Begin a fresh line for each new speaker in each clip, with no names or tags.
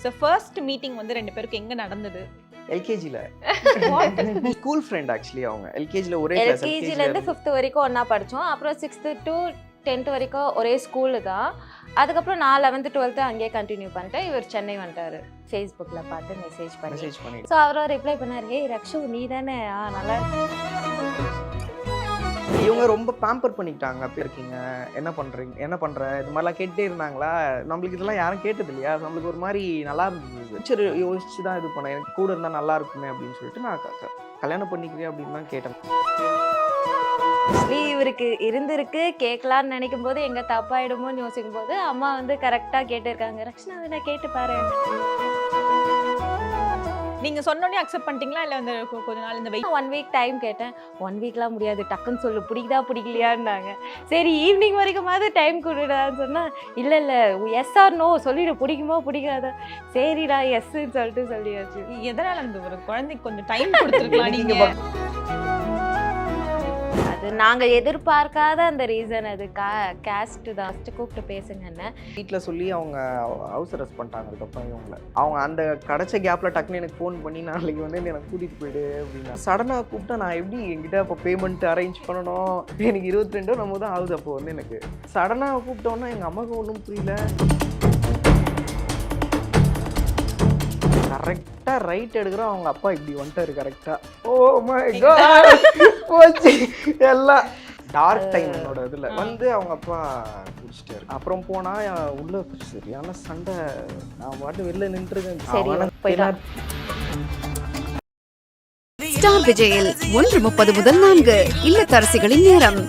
So first meeting வந்து 2 பேருக்கு எங்க நடந்தது?
எல்கேஜில ஸ்கூல் ஃப்ரெண்ட் ஆக்சுவலி அவங்க எல்கேஜில ஒரே கிளாஸ்
எல்கேஜில இருந்து 5th வரைக்கும் ஒண்ணா படிச்சோம். அப்புறம் 6th to 10th வரைக்கும் ஒரே ஸ்கூலு தான். அதுக்கப்புறம் நான் 11th 12th அங்கேயே கண்டினியூ பண்ணிட்டேன். இவர் சென்னை வந்துட்டாரு. ஃபேஸ்புக்ல பார்த்து மெசேஜ் பண்ணி ஸோ அவரும் ரிப்ளை பண்ணாரு, ஹே ரக்ஷு நீ தானே, நல்லா இருக்கு.
இவங்க ரொம்ப பேம்பர் பண்ணிக்கிட்டாங்க. அப்படி இருக்கீங்க, என்ன பண்றீங்க, என்ன பண்ற, இது மாதிரிலாம் கேட்டே இருந்தாங்களா. நம்மளுக்கு இதெல்லாம் யாரும் கேட்டது இல்லையா. நம்மளுக்கு ஒரு மாதிரி நல்லா இருந்தது. சரி யோசிச்சு தான் இது பண்ணேன், எனக்கு கூட இருந்தால் நல்லா இருக்குமே அப்படின்னு சொல்லிட்டு நான் கல்யாணம் பண்ணிக்கிறேன் அப்படின்னு தான் கேட்டேன்.
இவருக்கு இருந்திருக்கு கேட்கலான்னு நினைக்கும் போது எங்க தப்பாயிடுமோன்னு யோசிக்கும் போது அம்மா வந்து கரெக்டா கேட்டிருக்காங்க, ரக்ஷனா வேணா கேட்டு பாரு.
நீங்க சொன்னோடனே அக்செப்ட் பண்ணிட்டீங்களா இல்ல வந்து கொஞ்ச நாள் இந்த வெயிட்?
1 வீக் டைம் கேட்டேன். 1 வீக்லாம் முடியாது, டக்குன்னு சொல்லு, பிடிக்குதா பிடிக்கலையான்னாங்க. சரி ஈவினிங் வரைக்குமாவது டைம் கொடுடான்னு சொன்னா, இல்ல எஸ் ஆர் நோ சொல்லிடு, பிடிக்குமோ பிடிக்காதா. சரிடா எஸ்ன்னு சொல்லிட்டு சொல்லியாச்சு.
எதனால அந்த ஒரு குழந்தைக்கு கொஞ்சம் டைம் கொடுத்துருக்கலாம் நீங்க?
அது நாங்க எதிர்பார்க்காத அந்த ரீசன். அது கேஸ்ட் தான். கூப்பிட்டு பேசுங்கன்னு
வீட்டில் சொல்லி அவங்க ஹவுஸ் அரெஸ்ட் பண்ணிட்டாங்க. அதுக்கப்புறம் அவங்க அந்த கிடைச்ச கேப்பில் டக்குன்னு எனக்கு ஃபோன் பண்ணி நாளைக்கு வந்து எனக்கு கூட்டிகிட்டு போயிடு அப்படின்னா சடனாக கூப்பிட்டா நான் எப்படி என்கிட்ட அப்போ பேமெண்ட் அரேஞ்ச் பண்ணணும். எனக்கு 22 நம்ம தான் ஆகுது. அப்போ வந்து எனக்கு சடனாக கூப்பிட்டோன்னா எங்கள் அம்மாவுக்கு ஒன்றும் புரியல. கரெக்டாக ரைட் எடுக்கிறோம், அவங்க அப்பா இப்படி வந்துட்டாரு கரெக்டாக. ஓ மை காட் போச்சு எல்லாம். டார்க் டைம் என்னோட இதில் வந்து அவங்க அப்பா குடிச்சிட்டாரு. அப்புறம் போனால் உள்ள சரியான சண்டை. நான் பாட்டு வெளில நின்றுருக்கேன்.
ஸ்டார் விஜயில் 1:30 முதல் 4 இல்லத்தரசிகளின் நேரம்.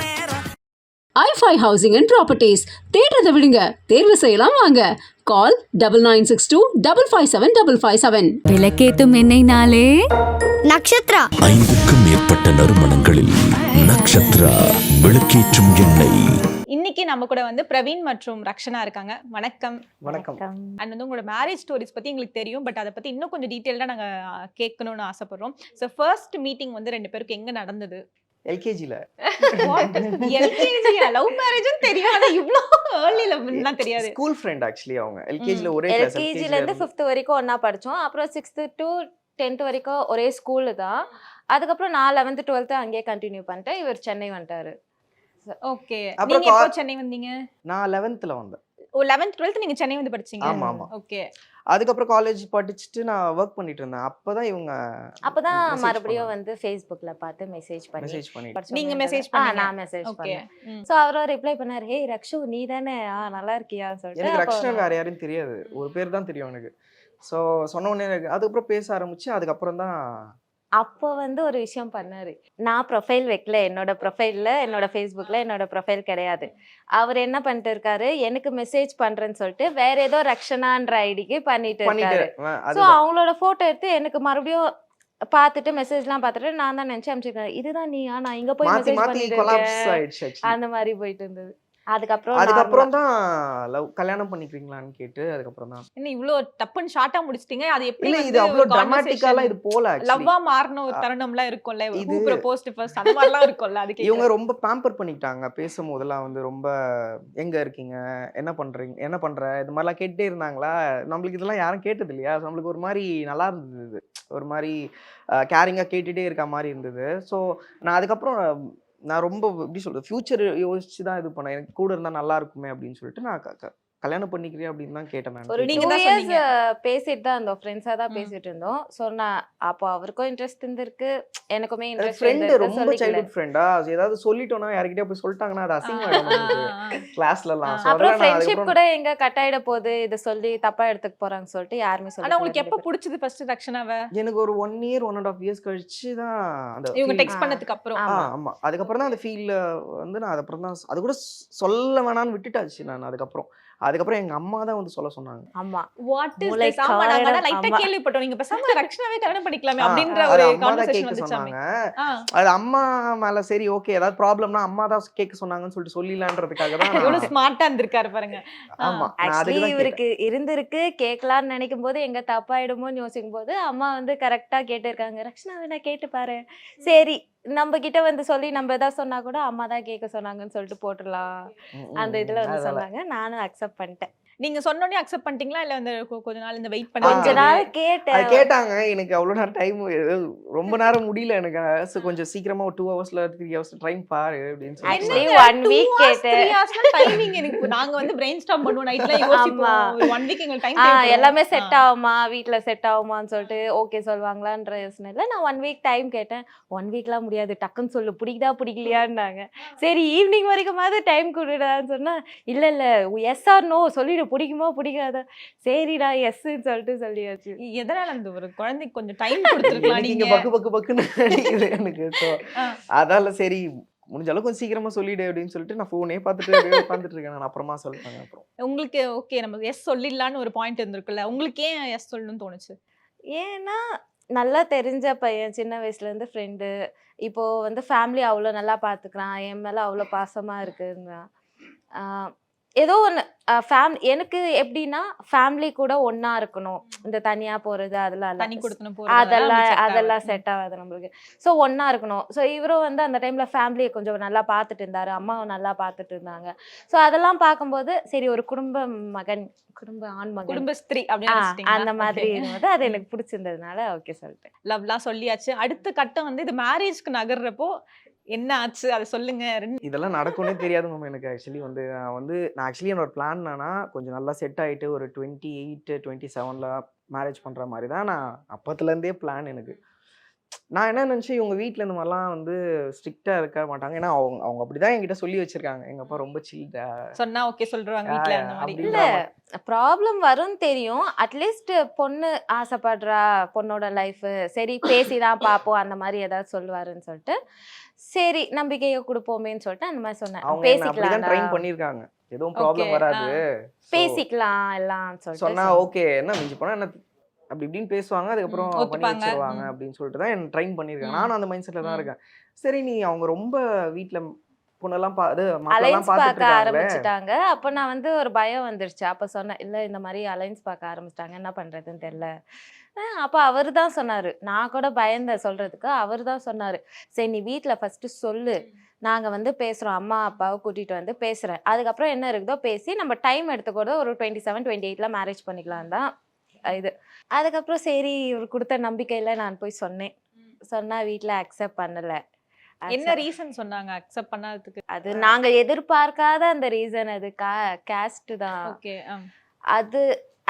i5 housing and properties. தேடுறதை விடுங்க, தேர்வு செய்யலாம் வாங்க. கால் 9962557557.
விளக்கேத்தும் எண்ணெய்னாலே நக்ஷத்ரா.
5க்கும் மேற்பட்ட நறுமணங்களில் நக்ஷத்ரா விளக்கேற்றும் எண்ணெய்.
இன்னைக்கு நம்ம கூட வந்து பிரவீன் மற்றும் ரக்ஷனா இருக்காங்க. வணக்கம்.
வணக்கம்.
அண்ட் வந்து உங்களோட மேரேஜ் ஸ்டோரிஸ் பத்தி எங்களுக்கு தெரியும், பட் அதை பத்தி இன்னும் கொஞ்சம் டீட்டெயில்டா நாங்க கேட்கணும்னு ஆசைப்படுறோம். ஸோ ஃபர்ஸ்ட் மீட்டிங் வந்து 2 பேருக்கு எங்க நடந்தது?
எல்கேஜில.
லவ் மேரேஜ்னு தெரியும், ஆனா இவ்ளோ ஏர்லில தெரியாது.
ஸ்கூல் ஃப்ரெண்ட் ஆக்சுவலி அவங்க எல்கேஜில ஒரே கிளாஸ்.
எல்கேஜில இருந்து 5th வரைக்கும் ஒண்ணா படிச்சோம். அப்புறம் 6th to 10th வரைக்கும் ஒரே ஸ்கூலு தான். அதுக்கப்புறம் நான் 11th 12th அங்கேயே கண்டினியூ பண்ணிட்டேன். இவர் சென்னை வந்துட்டாரு.
ஓகே. நீங்க எப்போ சென்னை வந்தீங்க?
நான் 11th வந்தேன்.
ஓ 11th 12th நீங்க சென்னை வந்து படிச்சீங்க?
ஆமா ஆமா.
ஓகே.
அதுக்கப்புறம் காலேஜ் படிச்சுட்டு நான் ஒர்க் பண்ணிட்டு இருந்தேன். அப்பதான்
மறுபடியும் வந்து ஃபேஸ்புக்ல பார்த்து மெசேஜ் பண்ணி
நீங்க மெசேஜ்
பண்ணீங்க? நான் மெசேஜ் பண்ணேன். சோ அவரும் ரிப்ளை பண்ணாரு, ஹே ரக்ஷு நீ தானே, நல்லா இருக்கியான்னு சொல்லிட்டு.
எனக்கு ரக்ஷனா வேற யாரும் தெரியாது, ஒரு பேர் தான் தெரியும் எனக்கு. சோ சொன்ன உடனே அதுக்கப்புறம் பேச ஆரம்பிச்சு. அதுக்கப்புறம் தான்
அப்போ வந்து ஒரு விஷயம் பண்ணாரு. நான் ப்ரொஃபைல் வைக்கல, என்னோட ப்ரொஃபைல்ல, என்னோட ஃபேஸ்புக்ல என்னோட ப்ரொஃபைல் கிடையாது. அவர் என்ன பண்ணிட்டு இருக்காரு, எனக்கு மெசேஜ் பண்றேன்னு சொல்லிட்டு வேற ஏதோ ரக்ஷனான்ற ஐடிக்கு பண்ணிட்டு இருக்காரு. ஸோ அவங்களோட போட்டோ எடுத்து எனக்கு மறுபடியும் பார்த்துட்டு மெசேஜ்லாம் பார்த்துட்டு நான் தான் நினைச்சு அனுப்பிச்சிருக்கேன், இதுதான் நீயா, நான் இங்க போய் மெசேஜ் பண்ணிட்டு இருக்கேன். அந்த மாதிரி போயிட்டு இருந்தது.
அதுக்கப்புறம் தான் கல்யாணம் பண்ணிக்கிறீங்களான்னு கேட்டு அதுக்கப்புறம் தான்
என்ன இவ்ளோ டப்புன்னு ஷார்ட்டா முடிச்சிட்டீங்க. அது எப்படி
இல்ல இது அவ்வளவு டிராமாட்டிக்காலாம் இது போல
லவ்வா மாறன ஒரு தருணம்லாம் இருக்கும்ல, ஹூ ப்ரொபோஸ்ட் ஃபர்ஸ்ட் அந்த மாதிரிலாம் இருக்கும்ல. அதுக்கு
இவங்க ரொம்ப பேம்பர் பண்ணிக்கிட்டாங்க. பேசும்போதெல்லாம் வந்து ரொம்ப எங்க இருக்கீங்க, என்ன பண்றீங்க, என்ன பண்ற, இது மாதிரிலாம் கேட்டே இருந்தாங்களா. நம்மளுக்கு இதெல்லாம் யாரும் கேட்டது இல்லையா. நம்மளுக்கு ஒரு மாதிரி நல்லா இருந்தது, ஒரு மாதிரி கேரிங்கா கேட்டுட்டே இருக்க மாதிரி இருந்தது. ஸோ நான் அதுக்கப்புறம் நான் ரொம்ப எப்படி சொல்றது, ஃபியூச்சர் யோசிச்சு தான் இது பண்ணேன், எனக்கு கூட இருந்தா நல்லா இருக்குமே அப்படின்னு சொல்லிட்டு நான் கல்யாணம் பண்ணிக்கிறேன் அப்படின்னு தான் கேட்டேன். நான்
ஒரு 2 இயர்ஸ் பேசிட்டு தான் இருந்தோம், ஃப்ரெண்ட்ஸா தான் பேசிட்டு இருந்தோம். சோ நான் அப்போ அவருக்கும் இன்ட்ரெஸ்ட் இருந்திருக்கு, எனக்குமே இன்ட்ரெஸ்ட்
இருந்திருக்கு. ரொம்ப சைல்ட்ஹுட் ஃப்ரெண்டா ஏதாவது சொல்லிட்டோம்னா யார்கிட்ட போய் சொல்லிட்டாங்கன்னா அது அசிங்கமாயிடும் கிளாஸ்லலாம்.
அப்புறம் ஃப்ரெண்ட்ஷிப் கூட எங்க கட் ஆயிட போகுது, இத சொல்லி தப்பா எடுத்துக்க போறாங்க சொல்லிட்டு யாருமே சொல்லல.
ஆனா உங்களுக்கு எப்ப பிடிச்சது ஃபர்ஸ்ட் ரக்ஷனாவை?
எனக்கு ஒரு 1 year 1.5 years கழிச்சு தான் அந்த
இவங்க டெக்ஸ்ட் பண்ணதுக்கு அப்புறம்.
ஆமா அதுக்கப்புறம் தான் அந்த ஃபீல் வந்து நான் அதுக்கப்புறம் தான் அது கூட சொல்ல வேணாம்னு விட்டுட்டாச்சு. நான் அதுக்கப்புறம் எங்க அம்மா தான் வந்து சொல்ல சொன்னாங்க.
ஆமா
வாட் இஸ் திஸ், ஆமா நாங்க லைட்டா கேள்விப்பட்டோம், நீங்க பேசாம ரக்ஷனாவே கல்யாணம் பண்ணிக்கலாமே அப்படின்ற ஒரு கான்வர்சேஷன் வந்துச்சாமே.
அது அம்மா மேல சரி ஓகே ஏதாவது ப்ராப்ளம்னா அம்மா தான் கேட்க சொன்னாங்கன்னு சொல்லிட்டு சொல்லிடலான்றதுக்காக தான்.
எவ்வளவு ஸ்மார்ட்டா இருந்திருக்காரு பாருங்க.
ஆமா
ஆக்சுவலி இவருக்கு இருந்திருக்கு கேட்கலான்னு நினைக்கும் போது எங்க தப்பாயிடுமோன்னு யோசிக்கும் போது அம்மா வந்து கரெக்டா கேட்டிருக்காங்க, ரக்ஷனா வேணா கேட்டு பாரு. சரி நம்ம கிட்ட வந்து சொல்லி நம்ம ஏதாவது சொன்னா கூட அம்மா தான் கேட்க சொன்னாங்கன்னு சொல்லிட்டு போட்டுடலாம் அந்த இதுல வந்து சொன்னாங்க. நானும் அக்செப்ட் பண்ணிட்டேன்.
நீங்க சொன்னோனே அக்செப்ட் பண்ணிட்டீங்களா இல்ல வந்து கொஞ்ச நாள் இந்த வெயிட்
கொஞ்ச
பண்ணி
நாள்
அது
கேட்டேன்.
கேட்டாங்க. எனக்கு அவ்வளோ நேரம் டைம் ரொம்ப நேரம் முடியல எனக்கு. கொஞ்சம் சீக்கிரமா ஒரு 2 ஹவர்ஸ்ல 3 ஹவர்ஸ் டைம் பாரு அப்படின்னு
Actually,
சொல்லி
1 week கேட்டேன்.
3 hours டைமிங் எனக்கு நாங்க வந்து பிரெயின் ஸ்டார்ம் பண்ணுவோம் நைட்ல
ஆமா.
யோசிப்போம். ஒரு 1 வீக் எங்களுக்கு டைம்
எல்லாமே செட் ஆகுமா, வீட்ல செட் ஆகுமான்னு சொல்லிட்டு ஓகே சொல்லுவாங்களான்ற யோசனையில நான் 1 வீக் டைம் கேட்டேன். 1 வீக்லாம் முடியாது, டக்குன்னு சொல்லு, பிடிக்குதா பிடிக்கலையான்னாங்க. சரி ஈவினிங் வரைக்குமாவது டைம் கொடுடான்னு சொன்னா, இல்ல எஸ் ஆர் நோ சொல்லிடு, பிடிக்குமா பிடிக்காதா, சரிடா எஸ்ன்னு சொல்லிட்டு சொல்லியாச்சு.
எதனால அந்த ஒரு குழந்தைக்கு கொஞ்சம் டைம் கொடுத்துருக்கலாம்
எனக்கு இங்க
நீங்க.
பக்கு பக்கு பக்குன்னு அடிக்குது எனக்கு. ஸோ
ஆ.
அதால சரி முடிஞ்ச அளவுக்கு கொஞ்சம் சீக்கிரமா சொல்லிடு அப்படின்னு சொல்லிட்டு நான் ஃபோனே பார்த்துட்டு அப்படியே உட்காந்துட்டு இருக்கேன். நான் அப்புறமா சொல்லிட்டாங்க. அப்புறம்
உங்களுக்கு ஓகே நம்ம எஸ் சொல்லிடலான்னு ஒரு பாயிண்ட் இருந்திருக்குல்ல, உங்களுக்கு ஏன் எஸ் சொல்லணும்னு தோணுச்சு?
ஏன்னா நல்லா தெரிஞ்ச பையன், சின்ன வயசுல இருந்து ஃப்ரெண்டு, இப்போ வந்து ஃபேமிலி அவ்வளோ நல்லா பார்த்துக்கிறான், என் மேல அவ்வளோ பாசமா இருக்குன்னா ஏதோ ஒன்று எனக்கு எப்படின்னா ஃபேமிலி கூட ஒண்ணா இருக்கணும். இந்த தனியா போறது அதெல்லாம்
தனி
இல்ல.
கொடுத்துன்னு
அதெல்லாம் செட் ஆகாது நம்மளுக்கு. ஸோ ஒண்ணா இருக்கணும். ஸோ இவரும் வந்து அந்த டைம்ல ஃபேமிலியை கொஞ்சம் நல்லா பார்த்துட்டு இருந்தாரு, அம்மாவும் நல்லா பார்த்துட்டு இருந்தாங்க. ஸோ அதெல்லாம் பார்க்கும்போது சரி ஒரு குடும்ப ஆண் மகன்
குடும்ப ஸ்திரீ அப்படின்னு
அந்த மாதிரி இருந்தது. அது எனக்கு பிடிச்சிருந்ததுனால ஓகே சொல்லிட்டேன்.
லவ்லாம் சொல்லியாச்சு. அடுத்த கட்டம் வந்து இது மேரேஜ்க்கு நகர்றப்போ என்ன ஆச்சு அதை சொல்லுங்க.
இதெல்லாம் நடக்கும்னே தெரியாது மேம் எனக்கு. ஆக்சுவலி வந்து நான் ஆக்சுவலி என்னோட பிளான் என்னன்னா கொஞ்சம் நல்லா செட் ஆகிட்டு ஒரு 28 27ல மேரேஜ் பண்ணுற மாதிரி தான் நான் அப்பத்துலேருந்தே பிளான் எனக்கு. நான் என்ன நினச்சேன், இவங்க வீட்டில் இந்த மாதிரிலாம் வந்து ஸ்ட்ரிக்டாக இருக்க மாட்டாங்க. ஏன்னா அவங்க அப்படி தான் என்கிட்ட சொல்லி வச்சுருக்காங்க. எங்கள் அப்பா ரொம்ப சில்டா
சொன்னா ஓகே சொல்றாங்க வீட்ல அந்த மாதிரி.
இல்ல ப்ராப்ளம் வரும்னு தெரியும். அட்லீஸ்ட் பொண்ணு ஆசைப்படுறா, பொண்ணோட லைஃப் சரி பேசிதான் பார்ப்போம் அந்த மாதிரி ஏதாவது சொல்லுவாருன்னு சொல்லிட்டு சரி நம்பிக்கையை கொடுப்போமேன்னு சொல்லிட்டு அந்த மாதிரி சொன்னேன்.
அவங்க என்ன அப்படிதான் ட்ரெயின் பண்ணியிருக்காங்க. எதுவும் ப்ராப்ளம் வராது,
பேசிக்கலாம் எல்லாம் சொல்லிட்டு
சொன்னா ஓகே என்ன மிஞ்சி போனா என்ன அப்படி இப்படின்னு பேசுவாங்க. அதுக்கப்புறம் பண்ணி
ஒத்துப்பாங்க.
வச்சிருவாங்க அப்படின்னு சொல்லிட்டு தான் என்ன ட்ரெயின் பண்ணியிருக்காங்க. நானும் அந்த மைண்ட் செட்ல தான் இருக்கேன். சரி நீ அவங்க ரொம்ப வீட்டுல பொண்ணெல்லாம் மக்களெல்லாம்
அலைன்ஸ்
பார்த்துட்டு
பார்க்க
இருக்காங்களே.
ஆரம்பிச்சுட்டாங்க. அப்போ நான் வந்து ஒரு பயம் வந்துருச்சு. அப்போ சொன்னேன் இல்ல இந்த மாதிரி அலைன்ஸ் பார்க்க ஆரம்பிச்சிட்டாங்க, என்ன பண்றதுன்னு தெரியல. அப்போ அவர் தான் சொன்னாரு, நான் கூட பயந்த சொல்றதுக்கு. அவர் தான் சொன்னாரு, சரி நீ வீட்டுல ஃபர்ஸ்ட் சொல்லு, நாங்க வந்து பேசுறோம், அம்மா அப்பாவை கூட்டிட்டு வந்து பேசுறேன், அதுக்கப்புறம் என்ன இருக்குதோ பேசி நம்ம டைம் எடுத்துக்கூட ஒரு 27 28ல மேரேஜ் பண்ணிக்கலாம் தான் இது. அதுக்கப்புறம் சரி இவர் கொடுத்த நம்பிக்கையில நான் போய் சொன்னேன். சொன்னா வீட்டுல அக்செப்ட் பண்ணல.
என்ன ரீசன் சொன்னாங்க அக்செப்ட் பண்ணாததுக்கு?
அது நாங்க எதிர்பார்க்காத அந்த ரீசன். அது காஸ்ட் தான்.
ஓகே.
அது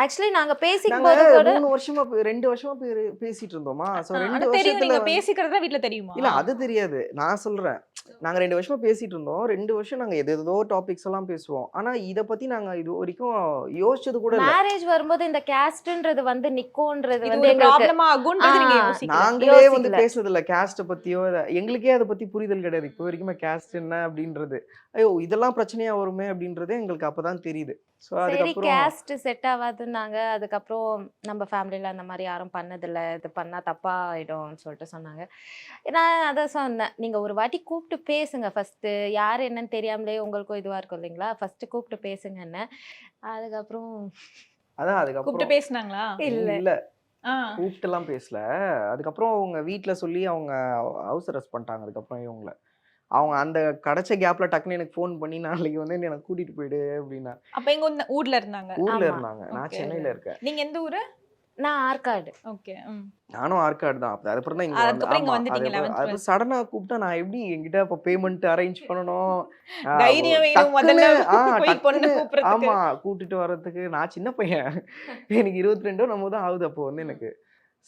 ஆக்சுவலி நாங்க
நாங்க
பேசிக்கும் போது கூட
3 வருஷமா 2 வருஷமா பேசிட்டு இருந்தோமா. சோ 2
தெரியும்.
வருஷத்துல
நீங்க பேசிக்கிறதா வீட்ல தெரியுமா?
இல்ல அது தெரியாது. நான் சொல்றேன், நாங்க 2 வருஷமா பேசிட்டு இருந்தோம். 2 வருஷம் நாங்க ஏதோ டாபிக்ஸ் எல்லாம் பேசுவோம். ஆனா இத பத்தி நாங்க இது வரைக்கும் யோசிச்சது கூட இல்ல.
மேரேஜ் வரும்போது இந்த காஸ்ட்ன்றது வந்து நிக்கோன்றது
இது
வந்து
ஒரு
எங்களுக்கு
ப்ராப்ளமா ஆகும்ன்றது நீங்க
ஆ,
யோசிக்கல.
நாங்களே வந்து
யோசிக்கல.
பேசுறது இல்ல காஸ்ட் பத்தியோ. எங்களுக்கே அதை பத்தி புரிதல் கிடையாது இப்போ வரைக்குமே. காஸ்ட் என்ன அப்படின்றது, ஐயோ இதெல்லாம் பிரச்சனையா வருமே அப்படின்றது எங்களுக்கு அப்பதான் தெரியுது. ஸோ
சரி
அதுக்கப்புறம்
கேஸ்ட் செட் ஆகாதுன்னாங்க. அதுக்கப்புறம் நம்ம ஃபேமிலியில அந்த மாதிரி யாரும் பண்ணதில்லை, இது பண்ணா தப்பா ஆயிடும்னு சொல்லிட்டு சொன்னாங்க. நான் அதை சொன்னேன், நீங்க ஒரு வாட்டி கூப்பிட்டு பேசுங்க ஃபர்ஸ்ட், யார் என்னன்னு தெரியாமலே உங்களுக்கும் இதுவா இருக்கும் இல்லைங்களா, ஃபர்ஸ்ட் கூப்பிட்டு பேசுங்கன்னு. அதுக்கப்புறம்
அதான்
கூப்பிட்டு
அதுக்கப்புறம்
இல்ல
பேசுனாங்களா?
இல்ல
ஆ.
கூப்பிட்டு எல்லாம் பேசல. அதுக்கப்புறம் அவங்க வீட்ல சொல்லி அவங்க ஹவுஸ் அரெஸ்ட் பண்ணிட்டாங்க. அதுக்கப்புறம் இவங்கள அவங்க அந்த கிடைச்ச கேப்ல டக்குன்னு எனக்கு ஃபோன் பண்ணி நாளைக்கு வந்து என்ன கூட்டிட்டு போயிடு அப்படின்னா.
அப்ப எங்க ஊர்ல இருந்தாங்க?
ஊர்ல
ஆமா.
இருந்தாங்க, நான்
Okay.
சென்னையில இருக்கேன்.
நீங்க எந்த ஊரு?
நான் ஆற்காடு.
ஓகே.
நானும் ஆற்காடு தான். அதுக்கப்புறம் தான் இங்க
அதுக்கப்புறம் இங்க
ஆமா
வந்துட்டீங்க 11th
அது சடனா கூப்பிட்டா நான் எப்படி என்கிட்ட இப்போ பேமெண்ட் அரேஞ்ச் பண்ணணும்.
தைரியம் வேணும்
டக்குன்னு
முதல்ல போய் பொண்ணு
டக்குன்னு
கூப்பிடுறதுக்கு.
ஆமா கூட்டிட்டு வர்றதுக்கு. நான் சின்ன பையன், எனக்கு 22 நம்ம தான் ஆகுது அப்போ வந்து எனக்கு.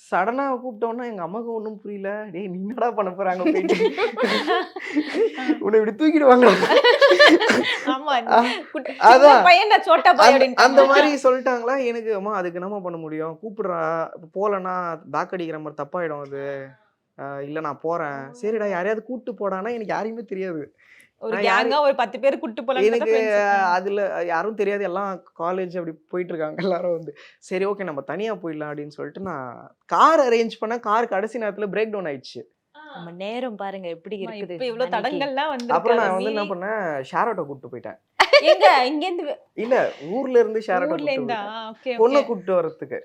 சடனா கூப்பிட்டோன்னா எங்க அம்மாவுக்கு ஒன்றும் புரியல. டேய் நீ என்னடா பண்ண போறாங்க போயிட்டு உன்னை இப்படி தூக்கிடுவாங்க.
ஆமா.
அதான்.
பையன்டா சோட்டா பாய் அப்படின்னு
அந்த மாதிரி சொல்லிட்டாங்களா. எனக்கு அம்மா அதுக்கு என்னம்மா பண்ண முடியும், கூப்பிடுறா, போலன்னா பேக் அடிக்கிற மாதிரி தப்பாயிடும் அது. இல்ல நான் போறேன். சரிடா யாரையாவது கூப்பிட்டு போடானா எனக்கு யாரையுமே தெரியாது.
ஒரு
நான்
கேங்கா ஒரு 10 பேர் கூட்டி போலாம்.
எனக்கு அதுல யாரும் தெரியாது, எல்லாம் காலேஜ் அப்படி போயிட்டு இருக்காங்க எல்லாரும் வந்து. சரி ஓகே நம்ம தனியா போயிடலாம் அப்படின்னு சொல்லிட்டு நான் கார் அரேஞ்ச் பண்ண. கார் கடைசி நேரத்துல பிரேக் டவுன் ஆயிடுச்சு.
நம்ம நேரம் பாருங்க எப்படி இருக்குது.
இப்ப இவ்வளவு தடங்கள்லாம் வந்து
அப்புறம் நான் வந்து என்ன பண்ணேன், ஷேர் ஆட்டோ கூப்பிட்டு போயிட்டேன்.
எங்க இங்க இருந்து
இல்ல ஊர்ல இருந்து ஷேர் ஆட்டோ
ஊர்ல இருந்தா? ஓகே.
பொண்ணை கூப்பிட்டு வர்றதுக்கு.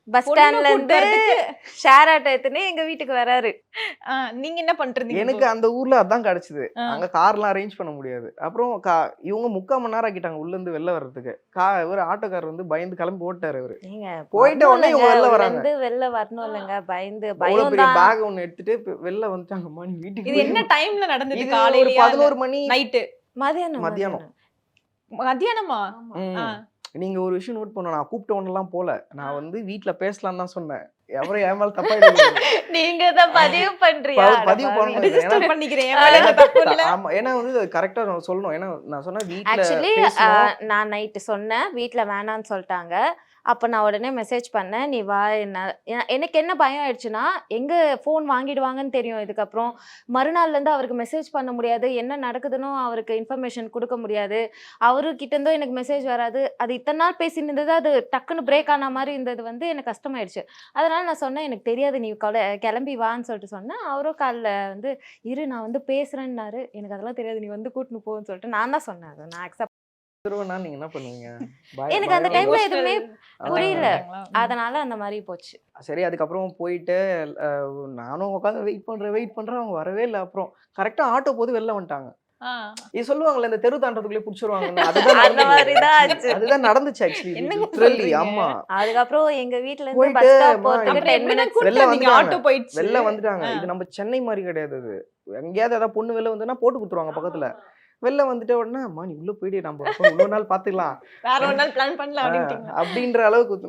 பஸ்
பொண்ணு
ஸ்டாண்ட்ல இருந்து
கூட்டு
ஷேர் ஆட்டோ எடுத்துன்னு எங்க வீட்டுக்கு வராரு.
நீங்க என்ன பண்றீங்க
எனக்கு அந்த ஊர்ல அதான் கிடைச்சது.
ஆ.
அங்க கார்லாம் அரேஞ்ச் பண்ண முடியாது. அப்புறம் இவங்க 3/4 மணி நேரம் ஆக்கிட்டாங்க உள்ள இருந்து வெளில வர்றதுக்கு. இவரு ஆட்டோக்காரர் வந்து பயந்து கிளம்பி ஓட்டாரு அவரு.
நீங்க
போயிட்ட உடனே இவங்க வெளில வராங்க.
வெளில வரணும் இல்லைங்க, பயந்து
அவ்வளவு
பயம்
பெரிய
தான்.
பேக் ஒண்ணு எடுத்துட்டு வெளில வந்துட்டாங்கம்மா நீ வீட்டுக்கு
இது என்ன டைம்ல நடந்தது?
இது ஒரு
காலையில
11 மணி
நைட்டு
மதியானம்
மதியானம்.
மத்தியானமா?
ம்.
ஆ.
நீங்க ஒரு விஷயம் நோட் பண்ணணும். நான் கூப்பிட்ட ஒன்னெல்லாம் போல. நான் வந்து வீட்ல பேசலாம் தான் சொன்னேன். எவரும் ஏன் மேல தப்பா எடுக்கக்கூடாது.
நீங்க தான் பதிவு பண்றியா?
பதிவு பண்ணணும்.
ரெஜிஸ்டர் பண்ணிக்கிறேன். என் மேல எந்த தப்பும் இல்ல.
ஆமா ஏன்னா வந்து கரெக்டா சொல்லணும். ஏன்னா நான் சொன்ன வீட்ல
ஆக்சுவலி
பேசணும்.
நான் நைட்டு சொன்னேன், வீட்ல வேணான்னு சொல்லிட்டாங்க. அப்போ நான் உடனே மெசேஜ் பண்ணேன், நீ வா. எனக்கு என்ன பயம் ஆயிடுச்சுன்னா, எங்க ஃபோன் வாங்கிடுவாங்கன்னு தெரியும். இதுக்கப்புறம் மறுநாள்லேருந்து அவருக்கு மெசேஜ் பண்ண முடியாது, என்ன நடக்குதுன்னு அவருக்கு இன்ஃபர்மேஷன் கொடுக்க முடியாது. அவருக்கிட்ட இருந்தோ எனக்கு மெசேஜ் வராது. அது இத்தனை நாள் பேசிட்டு இருந்தது, அது டக்குன்னு பிரேக் ஆன மாதிரி இருந்தது வந்து எனக்கு கஷ்டமாயிடுச்சு. அதனால நான் சொன்னேன், எனக்கு தெரியாது, நீ கிளம்பி வான்னு சொல்லிட்டு சொன்னேன். அவரும் காலைல வந்து இரு நான் வந்து பேசுறேன்னாரு. எனக்கு அதெல்லாம் தெரியாது, நீ வந்து கூட்டின்னு போன்னு சொல்லிட்டு நான் தான் சொன்னேன். அதை நான் அக்செப்ட்.
நீங்க என்ன பண்ணுவீங்க?
எனக்கு அந்த டைம்ல
Emotional
எதுவுமே புரியல.
ஆயிட்டாங்களா?
அதனால அந்த மாதிரி போச்சு.
சரி அதுக்கப்புறம் போயிட்டு நானும் உட்காந்து வெயிட் பண்றேன். அவங்க வரவே இல்லை. அப்புறம் கரெக்டா ஆட்டோ போது வெளில வந்துட்டாங்க.
ஆ.
இது சொல்லுவாங்கல்ல இந்த தெரு தாண்டறதுக்குள்ளே புடிச்சிருவாங்க. அதுதான்
அந்த மாதிரி தான் ஆச்சு.
அதுதான் நடந்துச்சு ஆக்சுவலி.
என்னங்க
லிட்டரலி
சொல்றீங்க?
ஆமா.
அதுக்கப்புறம் எங்க வீட்ல இருந்து
போயிட்டு,
பஸ் ஸ்டாப்
அம்மா,
போறதுக்கு
அப்புறம்
10
எப்படிதான்
minutes.
கூட்டிட்டு
வெளில
வந்தீங்க?
வந்துட்டாங்க.
ஆட்டோ போயிடுச்சு.
வெளில வந்துட்டாங்க.
ஆ.
இது நம்ம சென்னை மாதிரி கிடையாது. அது எங்கேயாவது ஏதாவது பொண்ணு வெளில வந்துன்னா போட்டு கொடுத்துருவாங்க பக்கத்துல. வெளில வந்துட்ட உடனே அம்மா நீ உள்ள போயிடு, நம்ம இன்னொரு நாள் பாத்துக்கலாம்
வேற ஒரு நாள் பிளான் பண்ணலாம் அப்படின்ட்டீங்க.
அப்படின்ற அளவுக்கு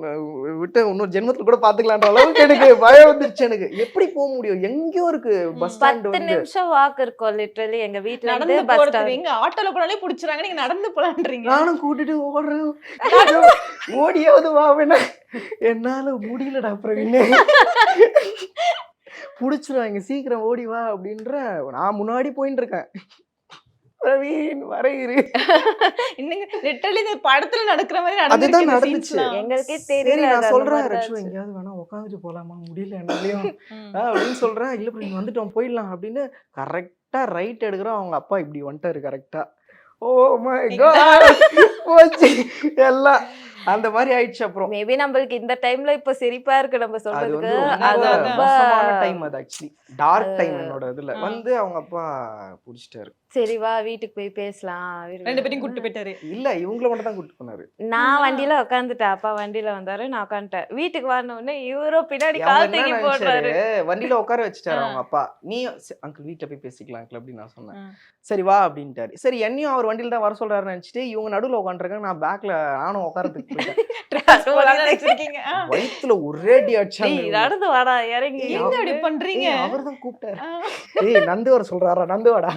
விட்டு இன்னொரு ஜென்மத்துல கூட பாத்துக்கலான்ற அளவுக்கு எனக்கு பயம் வந்துருச்சு. எனக்கு எப்படி போக முடியும்? எங்கேயோ இருக்கு பஸ் ஸ்டாண்ட்
10
வந்து.
நிமிஷம் வாக் இருக்கும் லிட்டரலி எங்க வீட்ல இருந்து
நடந்து
பஸ்
போறதுக்கு
ஸ்டாண்ட்.
எங்க ஆட்டோல போனாலே புடிச்சுறாங்க, நீங்க நடந்து போலான்றீங்க.
நானும் கூட்டிட்டு ஓடுறேன். ஓடியாவது வா வேணா. என்னால முடியலடா பிரவீன். புடிச்சிருவாங்க, சீக்கிரம் ஓடி வா அப்படின்ற. நான் முன்னாடி போயிட்டு இருக்கேன். பிரவீன் வரையிரு.
இன்னைக்கு லிட்டரலி இந்த படத்துல நடக்கிற மாதிரி
அதுதான்
நடந்துச்சு
நடந்துச்சு.
எங்களுக்கே
சரி
தெரியல.
நான்
அது அந்த
சொல்றேன்,
மாதிரி
ரட்சு
ஆச்சு.
எங்கேயாவது வேணா உட்காந்துட்டு போலாமா, முடியல என்னாலையும் அப்படின்னு சொல்றேன். இல்ல பிரவீன் வந்துட்டோம் போயிடலாம் அப்படின்னு. கரெக்டா ரைட் எடுக்கிறோம். அவங்க அப்பா இப்படி வந்துட்டாரு கரெக்டா. ஓ மை காட் போச்சு எல்லாம். அந்த மாதிரி ஆயிடுச்சு. அப்புறம்
மேபி நம்மளுக்கு இந்த டைம்ல இப்ப சிரிப்பா இருக்கு நம்ம
அது
சொல்றதுக்கு.
வந்து
அது
அதான்.
ரொம்ப
மோசமான டைம். அது ஆக்சுவலி டார்க் டைம் என்னோட இதுல வந்து அவங்க அப்பா புடிச்சிட்டாரு.
சரி வா வீட்டுக்கு போய் பேசலாம்.
ரெண்டு பேரையும் கூட்டிட்டு போயிட்டாரு.
இல்ல இவங்கள மட்டும் தான் கூட்டிட்டு போனாரு.
நான் வண்டியில உட்காந்துட்டேன், அப்பா வண்டியில வந்தாரு, நான் உட்காந்துட்டேன். வீட்டுக்கு வரணும் உடனே இவரோ பின்னாடி
அவங்க
கால்
என்ன
தூக்கி
நினைச்சாரு,
போடுறாரு.
வண்டியில உட்கார வச்சுட்டாரு
ஆ.
அவங்க அப்பா. நீ அங்கிள் வீட்டுல போய் பேசிக்கலாம் அங்கிள் அப்படின்னு நான் சொன்னேன்.
ஆ.
சரி வா அப்படின்ட்டாரு. சரி என்னையும் அவர் வண்டியில தான் வர சொல்றாருன்னு நினைச்சிட்டு இவங்க நடுவுல உட்காந்துருக்காங்க. நான் பேக்ல நானும் உட்காரத்துக்கு போயிட்டேன்.
நினைச்சிருக்கீங்க.
வயித்துல ஒரே அடி அடிச்சாங்க.
டேய், நடந்து வாடா இறங்கி.
ஏங்க அப்படி பண்றீங்க?
அவர் தான் கூப்பிட்டாரு. ஏய் நந்து வர சொல்றாரா, நந்து வாடா.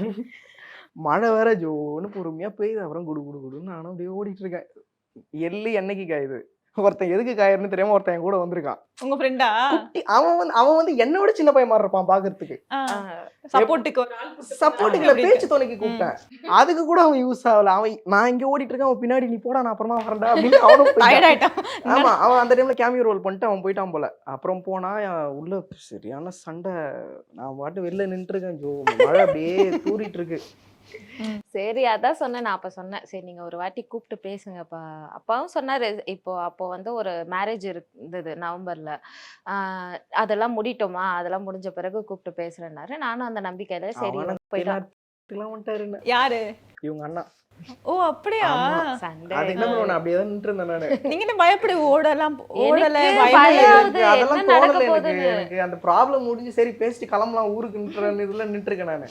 மழை வேற ஜோன்னு பொறுமையா பெய்யுது. அப்புறம் குடு குடு குடுன்னு நானும் அப்படியே ஓடிட்டு இருக்கேன். எள்ளு என்னைக்கு காயுது. ஒருத்தன் எதுக்கு காயுதுன்னு தெரியாம ஒருத்தன் என் கூட வந்திருக்கான்.
உங்க ஃப்ரெண்டா?
அவன் வந்து என்னோட சின்ன பையன் மாதிரி இருப்பான் பாக்குறதுக்கு.
சப்போர்ட்டுக்கு ஒரு ஆள் கூட்டிட்டு
சப்போர்ட்டுக்குல
அப்படி
பேச்சு துணைக்கு கூப்பிட்டேன். அதுக்கு கூட அவன் யூஸ் ஆகல. நான் இங்க ஓடிட்டு இருக்கேன், அவன் பின்னாடி நீ போடா நான் அப்புறமா வரேன்டா அப்படின்னு அவனும்
tired
போயிட்டான்.
ஆயிட்டான்.
ஆமா அவன் அந்த டைம்ல கேமியோ ரோல் பண்ணிட்டு அவன் போயிட்டான் போல. அப்புறம் போனா உள்ள சரியான சண்டை. நான் பாட்டு வெளில நின்று இருக்கேன். ஜோ மழை அப்படியே தூரிட்டு இருக்கு.
சரி அதான் சொன்னேன். நான் அப்ப சொன்னேன், சரி நீங்க ஒரு வாட்டி கூப்பிட்டு பேசுங்கப்பா. அப்பாவும் சொன்னாரு, அப்போ வந்து ஒரு மேரேஜ் இருந்தது நவம்பர்ல. அதெல்லாம் முடிட்டோமா, அதெல்லாம் முடிஞ்ச பிறகு கூப்பிட்டு பேசுறேன்னாரு. நானும் அந்த நம்பிக்கையில சரி போயிட்டான்.
வந்துட்டாருன்னு
யாரு?
இவங்க அண்ணா.
ஓ அப்படியா?
ஆமா.
சண்டை
அது என்ன பண்ணுவேன், அப்படியே தான் நின்று இருந்தேன் நானு.
நீங்க என்ன பயப்படு ஓடலாம் ஓடல
எனக்கு
பயப்பட
பயம்.
எனக்கு அதெல்லாம்
என்ன நடக்க
தோணல.
போகுதுன்னு.
எனக்கு அந்த ப்ராப்ளம் முடிஞ்சு சரி பேசிட்டு கிளம்பலாம் ஊருக்குன்ற இதுல நின்று இருக்கேன் நானு.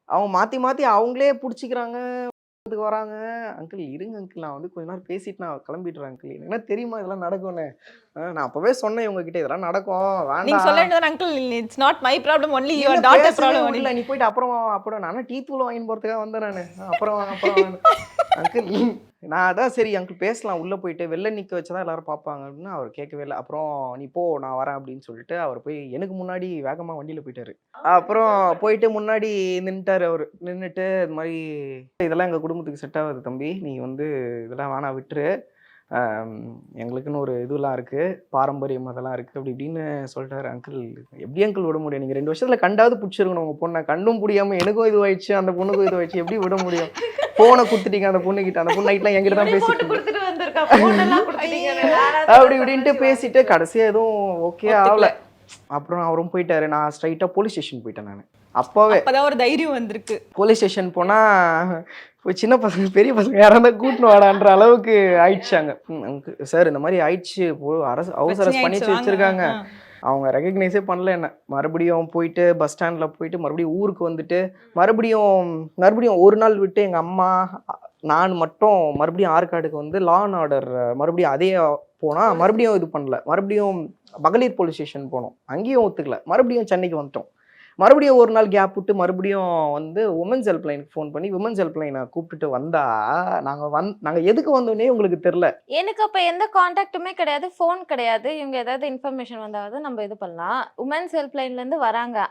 அவங்க மாத்தி மாத்தி அவங்களே புடிச்சிக்கிறாங்க வராங்க. அங்கிள் இருங்க அங்கிள், நான் வந்து கொஞ்ச நேரம் பேசிட்டு நான் கிளம்பிடுறேன் அங்கிள். எனக்கு என்ன தெரியுமா இதெல்லாம் நடக்கும்னு. நான் அப்பவே சொன்னேன் இவங்க கிட்ட இதெல்லாம் நடக்கும்
நீங்க
வேண்டாம்.
சொல்ல வேண்டியது uncle it's not my problem only your daughter problem.
இல்ல நீ போயிட்டு அப்புறம் நானும் டீ தூள் வாங்கி போறதுக்காக வந்தேன் நானு. அப்புறம் அங்கிள் நான் அதான் சரி அங்கிள் பேசலாம் உள்ள போயிட்டு வெளில நிக்க வச்சதான் எல்லாரும் பார்ப்பாங்க அப்படின்னு அவர் கேட்கவே இல்லை. அப்புறம் நீ போ நான் வரேன் அப்படின்னு சொல்லிட்டு அவர் போய் எனக்கு முன்னாடி வேகமா வண்டியில போயிட்டாரு. அப்புறம் போயிட்டு முன்னாடி நின்னுட்டாரு. அவர் நின்றுட்டு இது மாதிரி இதெல்லாம் எங்க குடும்பத்துக்கு செட் ஆகுது தம்பி, நீ வந்து இதெல்லாம் வேணா விட்டுரு, எங்களுக்குன்னு ஒரு இதுலாம் இருக்கு, பாரம்பரியம் அதெல்லாம் இருக்கு அப்படி இப்படின்னு சொல்லிட்டாரு. அங்கிள் எப்படி அங்கிள் விட முடியும், நீங்க 2 வருஷத்துல கண்டாவது பிடிச்சிருக்கணும் உங்க பொண்ணை. கண்டும் புடியாம எனக்கும் இதுவாயிடுச்சு அந்த பொண்ணுக்கும் இதுவாயிடுச்சு, எப்படி விட முடியும்? போனை குடுத்துட்டீங்க அந்த பொண்ணு கிட்ட. அந்த பொண்ணு நைட்லாம் என்கிட்ட தான் பேசிட்டு
இருக்கா phone எல்லாம் கொடுத்துட்டீங்க
அப்படி இப்படின்ட்டு பேசிட்டு கடைசியா எதுவும் ஓகே ஆகல. அப்புறம் அவரும் போயிட்டாரு. நான் ஸ்ட்ரைட்டா போலீஸ் ஸ்டேஷன் போயிட்டேன். நான்
அப்பதான் ஒரு தைரியம் வந்திருக்கு.
போலீஸ் ஸ்டேஷன் போனா சின்ன பசங்க பெரிய பசங்க யாராவது கூட்டின்னு வாடான்ற அளவுக்கு ஆயிடுச்சாங்க. சார் இந்த மாதிரி ஆயிடுச்சு, ஹவுஸ் அரெஸ்ட் பண்ணி வச்சிருக்காங்க. அவங்க ரெகக்னைஸே பண்ணல என்ன. மறுபடியும் போயிட்டு பஸ் ஸ்டாண்டில் போயிட்டு மறுபடியும் ஊருக்கு வந்துட்டு மறுபடியும் ஒரு நாள் விட்டு எங்கள் அம்மா நான் மட்டும் மறுபடியும் ஆற்காடுக்கு வந்து லா அண்ட் ஆர்டர் மறுபடியும் அதே போனால் மறுபடியும் இது பண்ணல. மறுபடியும் மகளிர் போலீஸ் ஸ்டேஷன் போனோம், அங்கேயும் ஒத்துக்கல. மறுபடியும் சென்னைக்கு வந்துட்டோம். மறுபடியும் ஒரு நாள் கேப் விட்டு மறுபடியும் வந்து உமன்ஸ் ஹெல்ப்லைனுக்கு ஃபோன் பண்ணி உமன்ஸ் ஹெல்ப்லைனை கூப்பிட்டுட்டு வந்தா நாங்கள் எதுக்கு வந்தோன்னே உங்களுக்கு தெரில.
எனக்கு அப்போ எந்த காண்டாக்டுமே கிடையாது, ஃபோன் கிடையாது. இவங்க ஏதாவது இன்ஃபர்மேஷன் வந்தாவது நம்ம இது பண்ணலாம். உமன்ஸ் ஹெல்ப்லைன்லேருந்து வராங்க,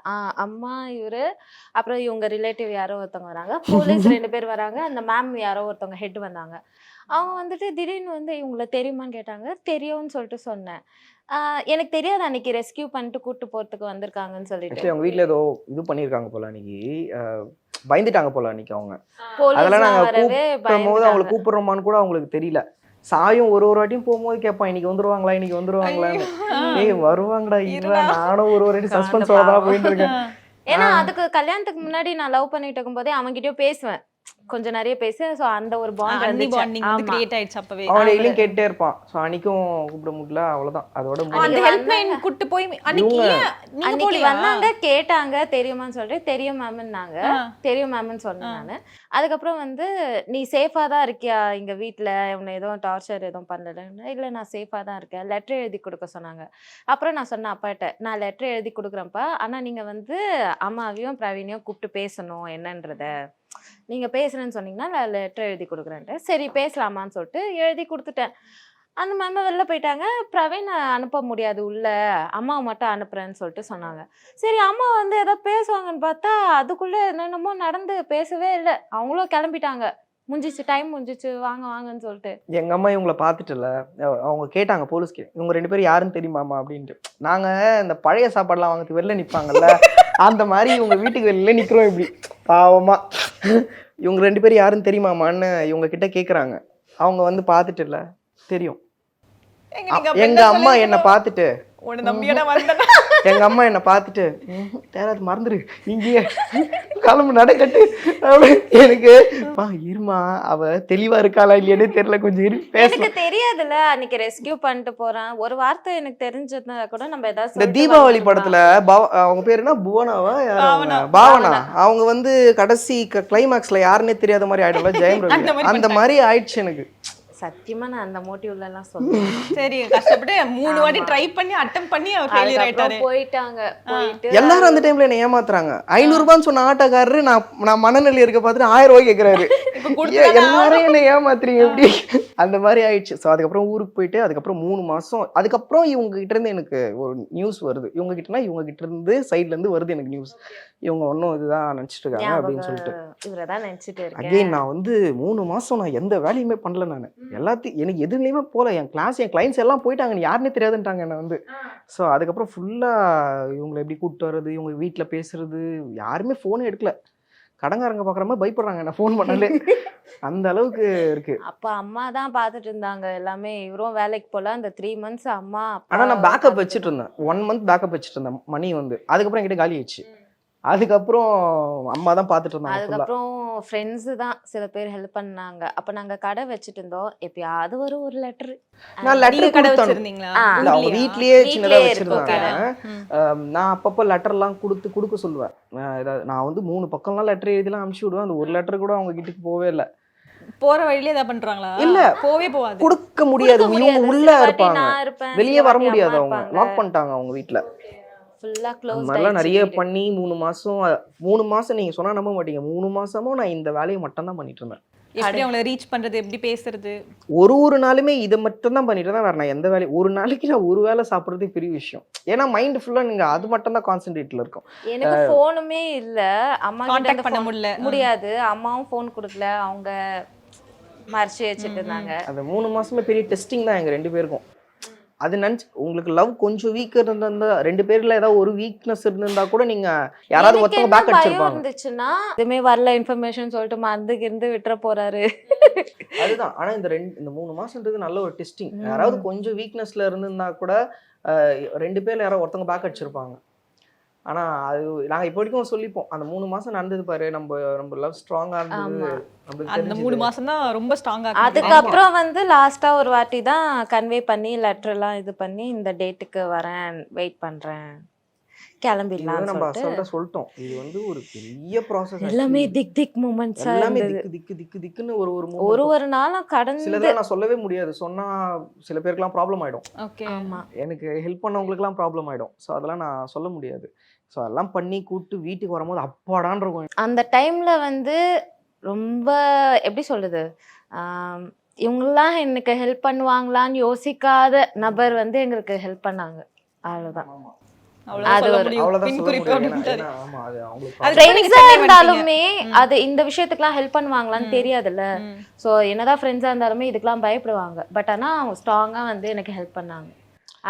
அம்மா இவர் அப்புறம் இவங்க ரிலேட்டிவ் யாரோ ஒருத்தவங்க வராங்க, போலீஸ் 2 பேர் வராங்க, அந்த மேம் யாரோ ஒருத்தவங்க ஹெட் வந்தாங்க. அவங்க வந்துட்டு திடீர்னு வந்து இவங்களை தெரியுமான்னு கேட்டாங்க. தெரியும்னு சொல்லிட்டு சொன்னேன். எனக்கு தெரியாது அன்னைக்கு ரெஸ்கியூ பண்ணிட்டு கூட்டு போறதுக்கு வந்திருக்காங்கன்னு சொல்லிட்டு.
அவங்க வீட்டில் ஏதோ இது பண்ணியிருக்காங்க போல, அன்னைக்கு பயந்துட்டாங்க போல அன்னைக்கு அவங்க.
போலீஸ்
அதெல்லாம் நாங்கள்
வரவே
கூப்பிடும்போது அவங்களை கூப்பிடுறோமான்னு கூட அவங்களுக்கு தெரியல. சாயும் ஒரு வாட்டியும் போகும்போது கேட்பான், இன்னைக்கு வந்துருவாங்களா இன்னைக்கு வந்துருவாங்களான்னு. ஏய் வருவாங்கடா, இல்லை நானும் ஒரு வாட்டி சஸ்பென்ஸோட தான் போயிட்டு இருக்கேன்.
ஏன்னா அதுக்கு கல்யாணத்துக்கு முன்னாடி நான் லவ் பண்ணிட்டு இருக்கும் போதே அவன்கிட்டயும் பேசுவேன், கொஞ்சம் நிறைய பேசு. ஸோ அந்த ஒரு பாண்ட்
கிரியேட் ஆயிடுச்சு அப்பவே.
அவன் டெய்லியும் கேட்டே இருப்பான். ஸோ அன்னைக்கும் கூப்பிட முடியல, அவ்வளோதான். அதோட
அந்த ஹெல்ப்லைன் கூட்டி போய்
அன்னைக்கு வந்தாங்க, கேட்டாங்க தெரியுமான்னு சொல்லிட்டு தெரியும் மேம்னாங்க. தெரியும் மேம்னு சொன்னேன் நான். அதுக்கப்புறம் வந்து நீ சேஃபா தான் இருக்கியா இங்க வீட்டுல, உன்னை எதுவும் டார்ச்சர் எதுவும் பண்ணலன்னு. இல்லை நான் சேஃபா தான் இருக்கேன், லெட்டர் எழுதி கொடுக்க சொன்னாங்க. அப்புறம் நான் சொன்னேன் அப்பாட்ட, நான் லெட்டர் எழுதி கொடுக்குறேன்ப்பா, ஆனா நீங்க வந்து அம்மாவையும் பிரவீனையும் கூப்பிட்டு பேசணும் என்னன்றத. நீங்க பேசுறேன்னு சொன்னீங்கன்னா நான் லெட்டர் எழுதி கொடுக்குறேன்ட்டு. சரி பேசலாமான்னு சொல்லிட்டு எழுதி கொடுத்துட்டேன். அந்த மேம் வெளில போயிட்டாங்க. பிரவீன் அனுப்ப முடியாது உள்ள, அம்மாவை மட்டும் அனுப்புறேன்னு சொல்லிட்டு சொன்னாங்க. சரி அம்மா வந்து ஏதோ பேசுவாங்கன்னு பார்த்தா அதுக்குள்ள என்னென்னமோ நடந்து பேசவே இல்லை. அவங்களும் கிளம்பிட்டாங்க. முடிஞ்சிச்சு, டைம் முடிஞ்சிச்சு, வாங்க வாங்கன்னு சொல்லிட்டு.
எங்க அம்மா இவங்களை பார்த்துட்டுல அவங்க கேட்டாங்க போலீஸ்க்கு, இவங்க 2 பேரும் யாருன்னு தெரியுமாமா அப்படின்ட்டு. நாங்க இந்த பழைய சாப்பாடுலாம் வாங்கிறதுக்கு வெளில நிற்பாங்கல்ல, அந்த மாதிரி இவங்க வீட்டுக்கு வெளில நிற்கிறோம் இப்படி பாவமா. இவங்க 2 பேரும் யாருன்னு தெரியுமாமான்னு இவங்க கிட்ட கேட்குறாங்க. அவங்க வந்து பார்த்துட்டுல தெரியும். எங்க அம்மா என்னை பார்த்துட்டு எங்க அம்மா என்னை பார்த்துட்டு யாராவது மறந்துரு இங்கேயே கிளம்பு நடக்கட்டு. எனக்கு இருமா அவ தெளிவா இருக்காளா இல்லையானே தெரியல, கொஞ்சம்
எனக்கு தெரியாதுல்ல. அன்னைக்கு ரெஸ்கியூ பண்ணிட்டு போறேன், ஒரு வார்த்தை எனக்கு தெரிஞ்சதுனா கூட நம்ம ஏதாவது.
இந்த தீபாவளி படத்துல அவங்க பேர் என்ன, புவனாவா பாவனா, அவங்க வந்து கடைசி கிளைமாக்ஸ்ல யாருன்னே தெரியாத மாதிரி ஆயிடும்ல ஜெயம் ரவி, அந்த மாதிரி ஆயிடுச்சு எனக்கு.
சத்தியமா நான் அந்த மோட்டிவ்ல எல்லாம் சொல்றேன்.
சரி கஷ்டப்பட்டு 3 வாட்டி ட்ரை பண்ணி அட்டெம்ப்ட் பண்ணி அவர் ஃபெயிலியர் ஆயிட்டாரு.
போயிட்டாங்க.
எல்லாரும் அந்த டைம்ல என்ன ஏமாத்துறாங்க. 500 ரூபான்னு சொன்ன ஆட்டோக்காரரு நான் மனநிலை இருக்க பார்த்துட்டு 1000 ரூபாய் கேட்கறாரு. எல்லாரும் என்ன ஏமாத்துறீங்க எப்படி, அந்த மாதிரி ஆயிடுச்சு. ஸோ அதுக்கப்புறம் ஊருக்கு போயிட்டு அதுக்கப்புறம் 3 மாசம் அதுக்கப்புறம் இவங்க கிட்ட இருந்து எனக்கு ஒரு நியூஸ் வருது. இவங்க கிட்ட இருந்து சைட்ல இருந்து வருது எனக்கு நியூஸ். இவங்க ஒன்னும் இதுதான் நினைச்சிட்டு இருக்காங்க அப்படின்னு சொல்லிட்டு
இவரதான் நினைச்சிட்டு இருக்கேன்.
அகைன் நான் வந்து 3 மாசம் நான் எந்த வேலையுமே பண்ணல. நான் எல்லாத்தையும் எனக்கு எதுலையுமே போல. என் கிளைண்ட்ஸ் எல்லாம் போயிட்டாங்க, யாருன்னே தெரியாதுன்ட்டாங்க என்ன வந்து. ஸோ அதுக்கப்புறம் ஃபுல்லாக இவங்களை எப்படி கூப்பிட்டு வர்றது, இவங்க வீட்டில் பேசுறது, யாருமே ஃபோனே எடுக்கல. கடங்காரங்க பார்க்குற மாதிரி பயப்படுறாங்க என்ன ஃபோன் பண்ணாலே, அந்த அளவுக்கு இருக்கு.
அப்போ அம்மா தான் பார்த்துட்டு இருந்தாங்க எல்லாமே. இவரும் வேலைக்கு போல அந்த 3 months அம்மா.
ஆனால் நான் பேக்கப் வச்சுட்டு இருந்தேன், 1 month பேக்கப் வச்சுட்டு இருந்தேன். மணி வந்து அதுக்கப்புறம் என்கிட்ட காலி ஆயிடுச்சு. அதுக்கப்புறம் அம்மா தான் பார்த்துட்டு இருந்தாங்க.
அதுக்கப்புறம் ஃப்ரெண்ட்ஸ் தான் சில பேர் ஹெல்ப் பண்ணாங்க. அப்ப நாங்க கடை வச்சுட்டு இருந்தோம். எப்பயாவது ஒரு லெட்டர்.
நான் லெட்டர்
கடை வச்சிருந்தீங்களா?
அவங்க வீட்லயே சின்னதா வச்சிருந்தாங்க. நான் அப்பப்போ லெட்டர்லாம் கொடுக்க சொல்லுவேன். நான் வந்து 3 பக்கம்லாம் லெட்டர் எழுதிலாம் அனுப்பிச்சு விடுவேன். அந்த ஒரு லெட்டர் கூட அவங்க கிட்டக்கு போவே இல்லை.
போற வழியில ஏதாவது பண்றாங்களா? இல்ல போகாது,
கொடுக்க முடியாது. இவங்க உள்ள இருப்பாங்க, வெளியே வர முடியாது. அவங்க லாக் பண்ணிட்டாங்க அவங்க வீட்டுல. மாதிரிலாம் நிறைய பண்ணி 3 மாசம் நீங்க சொன்னா நம்ப மாட்டீங்க. 3 மாசமும் நான் இந்த வேலையை மட்டும் தான் பண்ணிட்டு இருந்தேன்.
எப்படி அவங்கள ரீச் பண்றது, எப்படி பேசுறது,
ஒரு நாளுமே இதை மட்டும் தான் பண்ணிட்டு தான். வேற நான் எந்த வேலையும் ஒரு நாளைக்கு நான் ஒரு வேலை சாப்பிட்றதே பெரிய விஷயம். ஏன்னா மைண்ட் ஃபுல்லா நீங்க அது மட்டும் தான் கான்சென்ட்ரேட்ல இருக்கும்.
எனக்கு போனுமே இல்ல, அம்மா
கான்டாக்ட் பண்ண
முடியாது. அம்மாவும் போன் கொடுக்கல, அவங்க மறைச்சு வச்சுட்டு இருந்தாங்க.
அந்த 3 மாசமே பெரிய டெஸ்டிங் தான் எங்க 2 பேருக்கும். அது நினச்சி உங்களுக்கு லவ் கொஞ்சம் வீக் இருந்திருந்தா 2 பேர்ல ஏதாவது ஒரு வீக்னஸ் இருந்திருந்தா கூட நீங்க யாராவது
எனக்கு
ஒருத்தவங்க
என்ன
பேக்
பயம்
அடிச்சிருப்பாங்க.
இருந்துச்சுன்னா எதுவுமே வரல இன்ஃபர்மேஷன் சொல்லிட்டு மறந்துக்கு இருந்து விட்டுற போறாரு.
அதுதான். ஆனா இந்த 3 மாசம்ன்றது நல்ல ஒரு டெஸ்டிங். யாராவது கொஞ்சம் வீக்னஸ்ல இருந்திருந்தா கூட 2 பேர்ல யாராவது ஒருத்தவங்க பேக் அடிச்சிருப்பாங்க. ஆனா அது நாங்க இப்போ வரைக்கும் சொல்லிப்போம், அந்த 3 மாசம் நடந்தது பாரு, நம்ம லவ் ஸ்ட்ராங்கா இருந்தது.
ஆமா.
நம்மளுக்கு
அந்த 3
தெரிஞ்சது.
மாசம் தான் ரொம்ப ஸ்ட்ராங்கா
அதுக்கப்புறம் வந்து லாஸ்டா ஒரு வாட்டி தான் கன்வே பண்ணி லெட்டர் எல்லாம் இது பண்ணி இந்த டேட்டுக்கு வரேன், வெயிட் பண்றேன்,
இது
கிளம்பிடலாம்னு
நம்ம
சொல்லிட்டு
அசால்ட்டா சொல்லிட்டோம். இது வந்து ஒரு பெரிய ப்ராசஸ்.
எல்லாமே திக் திக் மூமெண்ட்ஸா
எல்லாமே
இருந்தது.
திக்குன்னு ஒரு
ஒரு
moment.
ஒரு நாளும் கடந்து.
சிலதெல்லாம் நான் சொல்லவே முடியாது. சொன்னா சில பேருக்குலாம் ப்ராப்ளம் ஆயிடும்.
ஓகே.
ஆமா.
எனக்கு ஹெல்ப் பண்ணவங்களுக்குலாம் ப்ராப்ளம் ஆயிடும். ஸோ அதெல்லாம் நான் சொல்ல முடியாது. ஸோ அதெல்லாம் பண்ணி கூப்பிட்டு வீட்டுக்கு வரும்போது அப்பாடான் இருக்கும்.
அந்த டைம்ல வந்து ரொம்ப எப்படி சொல்றது, இவங்கெல்லாம் எனக்கு ஹெல்ப் பண்ணுவாங்களான்னு யோசிக்காத நபர் வந்து எங்களுக்கு ஹெல்ப் பண்ணாங்க. அவ்வளவுதான்.
அவ்வளவுதான்
அது
சொல்ல
ஒரு-
முடியும்.
அவ்வளவுதான்
பின்
சொல்ல
குறிப்பு
முடியும்.
அப்படின்ட்டாரு.
ஏன்னா, ஆமா, அது அவங்களுக்கு
அது
problem.
நீங்க
ஃப்ரெண்ட்ஸா
சென்னை
இருந்தாலுமே
வந்துட்டீங்க.
அது இந்த விஷயத்துக்குலாம் ஹெல்ப் பண்ணுவாங்களான்னு தெரியாதுல்ல.
ம்.
ஸோ என்னதான் ஃப்ரெண்ட்ஸா இருந்தாலுமே இதுக்கெல்லாம் பயப்படுவாங்க. பட் ஆனா அவங்க ஸ்ட்ராங்கா வந்து எனக்கு ஹெல்ப் பண்ணாங்க.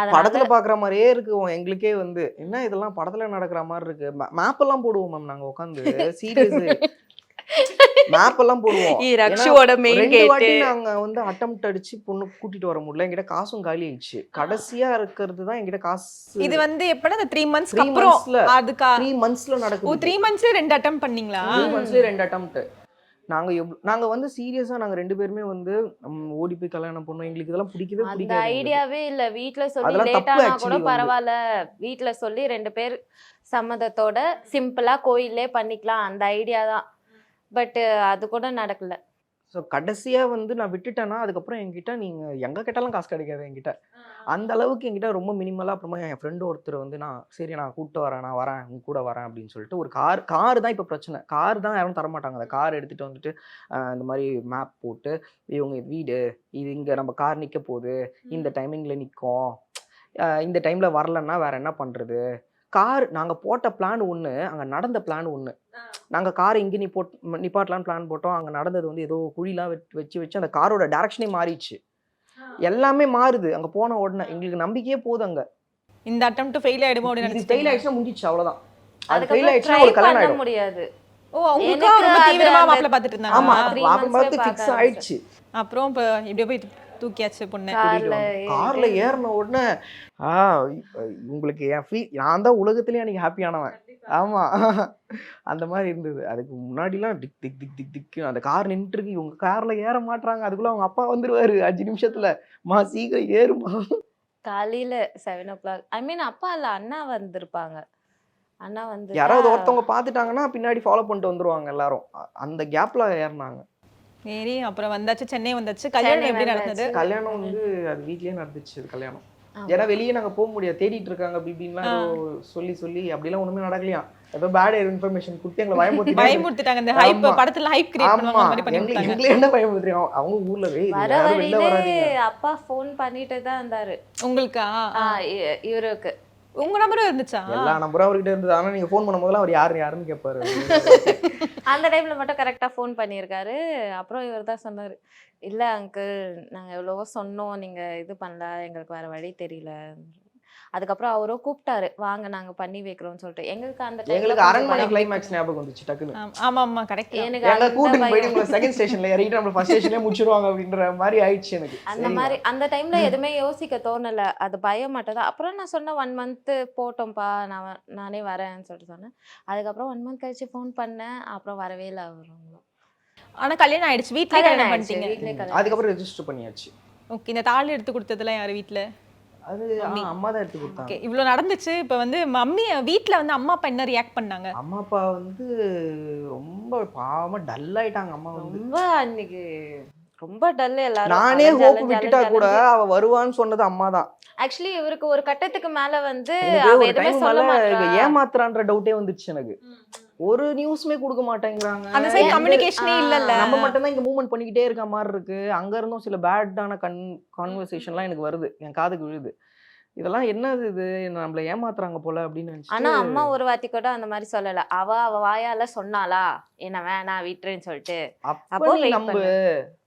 அதனால
படத்துல பாக்குற மாதிரியே இருக்கு. எங்களுக்கே வந்து என்ன இதெல்லாம் படத்துல நடக்கிற மாதிரி இருக்கு. மேப் எல்லாம் போடுவோம் மேம் நாங்க உட்காந்து. சீரியஸ் மேப் எல்லாம் போடுவோம்.
ரக்ஷுவோட main
2
gate.
வாட்டி நாங்க வந்து அட்டெம்ப்ட் அடிச்சு பொண்ணு கூட்டிட்டு வர முடியல. என்கிட்ட காசும் காலி ஆயிடுச்சு. கடைசியா இருக்கிறது தான் என்கிட்ட காசு.
இது வந்து எப்பனா அந்த 3 monthsக்கு
3
அப்புறம்
monthsல
அதுக்கா
3 monthsல
ஓ
நடக்குது.
3 monthsல 2 அட்டெம்ப்ட் பண்ணீங்களா?
3 monthsல 2 அட்டெம்ப்ட். நாங்க வந்து சீரியஸா நாங்க 2 பேருமே வந்து ஓடி போய் கல்யாணம் பண்ணோம். எங்களுக்கு இதெல்லாம் பிடிக்கவே
அந்த
பிடிக்காது. எங்களுக்கு.
ஐடியாவே இல்ல. வீட்ல சொல்லி
அதெல்லாம்
லேட்
தப்பு
ஆனா கூட
actually வந்து.
பரவாயில்ல, வீட்ல சொல்லி 2 பேர் சம்மதத்தோட சிம்பிளா கோயிலே பண்ணிக்கலாம் அந்த ஐடியா தான். பட் அது கூட நடக்கல.
ஸோ கடைசியா வந்து நான் விட்டுட்டேன்னா அதுக்கப்புறம் என்கிட்ட நீங்க எங்க கேட்டாலும் காசு கிடைக்காது என்கிட்ட. அந்த அளவுக்கு என்கிட்ட ரொம்ப மினிமலா. அப்புறமா என் ஃப்ரெண்டு ஒருத்தர் வந்து சரி நான் கூப்பிட்டு வரேன், நான் வரேன் உங்க கூட வரேன் அப்படின்னு சொல்லிட்டு ஒரு கார் தான் இப்போ பிரச்சனை. கார் தான் யாரும் தரமாட்டாங்க. அந்த கார் எடுத்துட்டு வந்துட்டு இந்த மாதிரி மேப் போட்டு இவங்க வீடு இது இங்க நம்ம கார் நிக்க போகுது, இந்த டைமிங்ல நிற்கும், இந்த டைம்ல வரலன்னா வேற என்ன பண்றது. கார் நாங்க போட்ட பிளான் ஒன்று, அங்க நடந்த பிளான் ஒன்று. நாங்க காரை இங்கே நிப்பாட்டலான்னு பிளான் போட்டோம். அங்க நடந்தது வந்து ஏதோ குழிலாம் வச்சு அந்த காரோட டைரக்ஷனே மாறிடுச்சு. எல்லாமே மாறுது அங்க போன உடனே. எங்களுக்கு நம்பிக்கையே போதும் அங்க.
இந்த அட்டெம்ப்ட் ஃபெயில் ஆயிடுமோ அப்படி
இது ஃபெயில்
நினைச்சிட்டீங்க.
ஆயிடுச்சுன்னா முடிஞ்சிச்சு அவ்வளவுதான். அது
அதுக்கப்புறம்
ஃபெயில் ஆயிடுச்சுன்னா
try
ஒரு கல்யாணம்
பண்ண
ஆயிடும்.
முடியாது.
ஓ உங்களுக்கு
எனக்கு
ரொம்ப
அது
தீவிரமா
அந்த-
மாப்பிள்ளை பார்த்துட்டு
ஆமா,
இருந்தாங்க.
3
பாப்பா
months
பார்த்து
பார்க்க
ஃபிக்ஸ் ஆயிடுச்சு.
அப்புறம் இப்ப இப்படியே போய் தூக்கியாச்சு பொண்ணு.
கார்ல
கார்ல ஏறின உடனே உங்களுக்கு நான் தான் உலகத்திலேயே அன்னைக்கு ஹாப்பியானவன். ஆமா, அந்த மாதிரி இருந்தது. அதுக்கு முன்னாடிலாம் திக் திக் திக் திக் திக் அந்த கார் நின்றுட்டு இருக்கு. இவங்க கார்ல ஏற மாட்டாங்க. அதுக்குள்ள அவங்க அப்பா வந்துருவாரு 5 நிமிஷத்துல. சீக்கிரம் ஏறுமா.
காலையில 7 o'clock. ஐ மீன் அப்பா இல்ல, அண்ணா வந்திருப்பாங்க. அண்ணா வந்து
யாராவது ஒருத்தவங்க பாத்துட்டாங்கன்னா பின்னாடி ஃபாலோ பண்ணிட்டு வந்துருவாங்க எல்லாரும். அந்த கேப்ல ஏறினாங்க.
சரி அப்புறம் வந்தாச்சு, சென்னை வந்தாச்சு. கல்யாணம் எப்படி நடந்தது?
கல்யாணம் வந்து அது வீட்லயே நடந்துச்சு. அது கல்யாணம் ஏன்னா வெளியே நாங்க போக முடியாது, தேடிட்டு இருக்காங்க அப்படி இப்படின்லாம் ஏதோ சொல்லி அப்படிலாம் ஒண்ணுமே நடக்கலையா. ஏதோ பேட் இன்ஃபர்மேஷன் கொடுத்து எங்களை
பயமுறுத்திட்டாங்க. இந்த ஹைப்
ஆமா.
படத்துல ஹைப் கிரியேட் பண்ணுவாங்க அந்த மாதிரி பண்ணி விட்டாங்க.
எங்களை என்ன பயமுறுத்துறோம். அவங்க ஊர்ல
வர
வெளில
வழியிலே
வராதீங்க.
அப்பா ஃபோன் பண்ணிட்டு தான் இருந்தாரு.
உங்களுக்கா?
இவருக்கு
உங்க நம்பரும் இருந்துச்சா?
எல்லா நம்பரும் அவர்கிட்ட இருந்தது. ஆனா நீங்க ஃபோன் பண்ணும்போதெல்லாம் அவர் யாருன்னு கேட்பாரு.
அந்த டைம்ல மட்டும் கரெக்டா ஃபோன் பண்ணியிருக்காரு. அப்புறம் இவர் தான் சொன்னாரு, இல்ல அங்கிள் நாங்க எவ்வளவோ சொன்னோம், நீங்க இது பண்ணல, எங்களுக்கு வேற வழி தெரியல. அதுக்கப்புறம் அவரோ கூப்பிட்டாரு, வாங்க நாங்க பண்ணி வைக்கிறோம்னு சொல்லிட்டு. எங்களுக்கு அந்த
எங்களுக்கு அரண்மனை கிளைமேக்ஸ் ஞாபகம் வந்துச்சு டக்குன்னு.
ஆமா ஆமா கரெக்ட்.
எனக்கு
எங்க
அந்த
கூட்டிட்டு போயிட்டு
பயம்.
உங்களை செகண்ட் ஸ்டேஷன்ல இறக்கிட்டு நம்ம ஃபர்ஸ்ட் ஸ்டேஷன்லயே முடிச்சிருவாங்க அப்படின்ற மாதிரி ஆயிடுச்சு எனக்கு.
அந்த மாதிரி அந்த டைம்ல எதுவுமே யோசிக்க தோணல. அது பயம் மட்டும் தான். அப்புறம் நான் சொன்னேன் 1 month போட்டோம்ப்பா, நானே வரேன்னு சொல்லிட்டு சொன்னேன். அதுக்கப்புறம் 1 month கழிச்சு ஃபோன் பண்ணேன். அப்புறம் வரவே இல்லை அவங்களும்.
ஆனா கல்யாணம் ஆயிடுச்சு. வீட்லயே கல்யாணம் பண்ணிட்டீங்க.
வீட்லயே கல்யாணம்.
அதுக்கப்புறம் ரெஜிஸ்டர் பண்ணியாச்சு.
ஓகே. இந்த தாலி எடுத்து கொடுத்ததெல்லாம் யாரு வீட்ல?
அது அம்மா தான் எடுத்து கொடுத்தாங்க.
ஓகே. இவ்ளோ நடந்துச்சு. இப்ப வந்து மம்மி வீட்ல வந்து அம்மா அப்பா என்ன ரியாக்ட் பண்ணாங்க?
அம்மா அப்பா வந்து ரொம்ப பாவமா டல் ஆயிட்டாங்க. அம்மா வந்து
ரொம்ப அன்னைக்கு ரொம்ப டல். எல்லாரும்
நானே ஹோப் விட்டுட்டா கூட அவ வருவான்னு சொன்னது அம்மா தான்.
ஆக்சுவலி இவருக்கு ஒரு கட்டத்துக்கு மேல வந்து
எனக்கு
அவ
ஒரு
எதுவுமே
டைம்
சொல்ல
மேல
மாட்டா.
ஏமாத்துறான்ற டவுட்டே வந்துச்சு எனக்கு. ஒரு நியூஸ்மே கொடுக்க மாட்டேங்கிறாங்க.
அந்த சைடு கம்யூனிகேஷனே இல்லல்ல.
நம்ம மட்டும் தான் இங்க மூவ்மெண்ட் பண்ணிக்கிட்டே இருக்க மாதிரி இருக்கு. அங்க இருந்தும் சில பேடான கான்வர்சேஷன்லாம் எனக்கு வருது, என் காதுக்கு விழுது. இதெல்லாம் என்னது இது நம்மள ஏமாத்துறாங்க போல அப்படின்னு
ஆனா
நினைச்சிட்டு
அம்மா ஒரு வாட்டி கூட அந்த மாதிரி சொல்லல. அவ வாயால சொன்னாளா என்ன வேணாம் விட்டுருன்னு சொல்லிட்டு.
அப்ப
அப்போ
நீ
wait
நம்பு,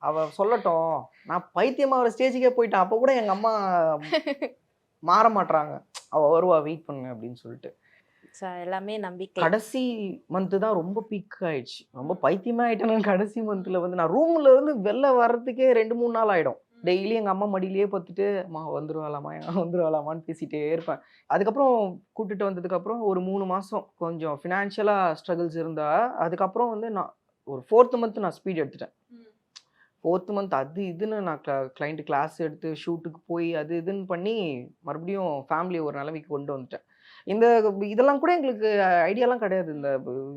அவ சொல்லட்டும். நான் பைத்தியமா ஒரு ஸ்டேஜுக்கே போயிட்டேன். அப்ப கூட எங்க அம்மா மாற மாட்றாங்க. அவ வருவா, வெயிட் பண்ணு அப்படின்னு சொல்லிட்டு.
So, எல்லாமே நம்பிக்கை.
கடைசி மந்த் தான் ரொம்ப பீக் ஆயிடுச்சு. ரொம்ப பைத்தியமா ஆயிட்டேன். கடைசி மந்த்ல வந்து நான் ரூம்ல இருந்து வெளில வர்றதுக்கே 2-3 நாள் ஆயிடும். டெய்லி எங்க அம்மா மடியிலேயே பத்துட்டு அம்மா வந்துருவாளாமான்னு பேசிட்டே இருப்பேன். அதுக்கப்புறம் கூட்டிட்டு வந்ததுக்கு அப்புறம் ஒரு 3 மாசம் கொஞ்சம் ஃபினான்ஷியலா ஸ்ட்ரகிள்ஸ் இருந்தா, அதுக்கப்புறம் வந்து நான் ஒரு 4th மந்த் நான் ஸ்பீட் எடுத்துட்டேன். 4th மந்த் அது இதுன்னு நான் கிளைண்ட் கிளாஸ் எடுத்து ஷூட்டுக்கு போய் அது இதுன்னு பண்ணி மறுபடியும் ஃபேமிலி ஒரு நிலைமைக்கு கொண்டு வந்துட்டேன். இதெல்லாம் கூட எங்களுக்கு ஐடியாலாம் கிடையாது. இந்த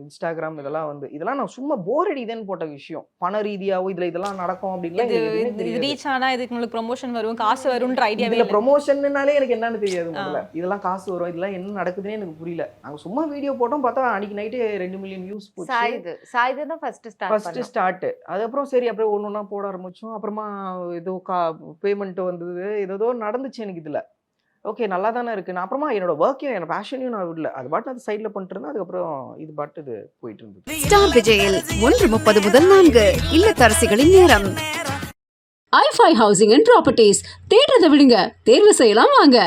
இன்ஸ்டாகிராம் இதெல்லாம் நான் சும்மா போர் அடிக்குதுன்னு போட்ட விஷயம். பண ரீதியாவோ இதெல்லாம் நடக்கும் அப்படின்லாம்
இது
எங்களுக்கு எதுவுமே
இது
தெரியாது.
ரீச் ஆனா இதுக்கு உங்களுக்கு ப்ரொமோஷன் வரும், காசு வரும்ன்ற ஐடியாவே
இதுல
இல்ல.
ப்ரொமோஷன்னாலே எனக்கு என்னன்னு தெரியாது முதல்ல. இதெல்லாம் காசு வரும், இதெல்லாம் என்ன நடக்குதுன்னே எனக்கு புரியல. நாங்க சும்மா வீடியோ போட்டோம், பார்த்தா அன்னைக்கு நைட்டே 2 மில்லியன் வியூஸ் போச்சு.
சாயுது தான் ஃபர்ஸ்ட்
ஃபர்ஸ்ட் ஸ்டார்ட். அதுக்கப்புறம் சரி அப்படியே ஒன்னொன்னா போட ஆரம்பிச்சோம். அப்புறமா ஏதோ பேமெண்ட் வந்தது, ஏதோ நடந்துச்சு எனக்கு இதுல. ஓகே, நல்லா தானே இருக்கு. நான் அப்புறமா என்னோட ஒர்க்கையும் என்னோட பேஷனையும் நான் விடல. அது பாட்டு அது சைட்ல பண்ணிட்டு இருந்தேன். அதுக்கப்புறம் இது பாட்டு இது போயிட்டு இருந்தது.
ஸ்டார் விஜயில் 1:30 முதல் 4 இல்லத்தரசிகளின் நேரம்.
i5 Housing and Properties. தேடுறதை விடுங்க, தேர்வு செய்யலாம் வாங்க.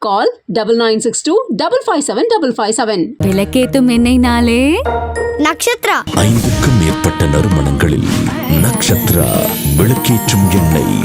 கால் 9962 557 557.
விளக்கேத்தும் எண்ணெய்னாலே
நக்ஷத்ரா
5க்கும் மேற்பட்ட நறுமணங்களில் நக்ஷத்ரா விளக்கேற்றும் எண்ணெய்.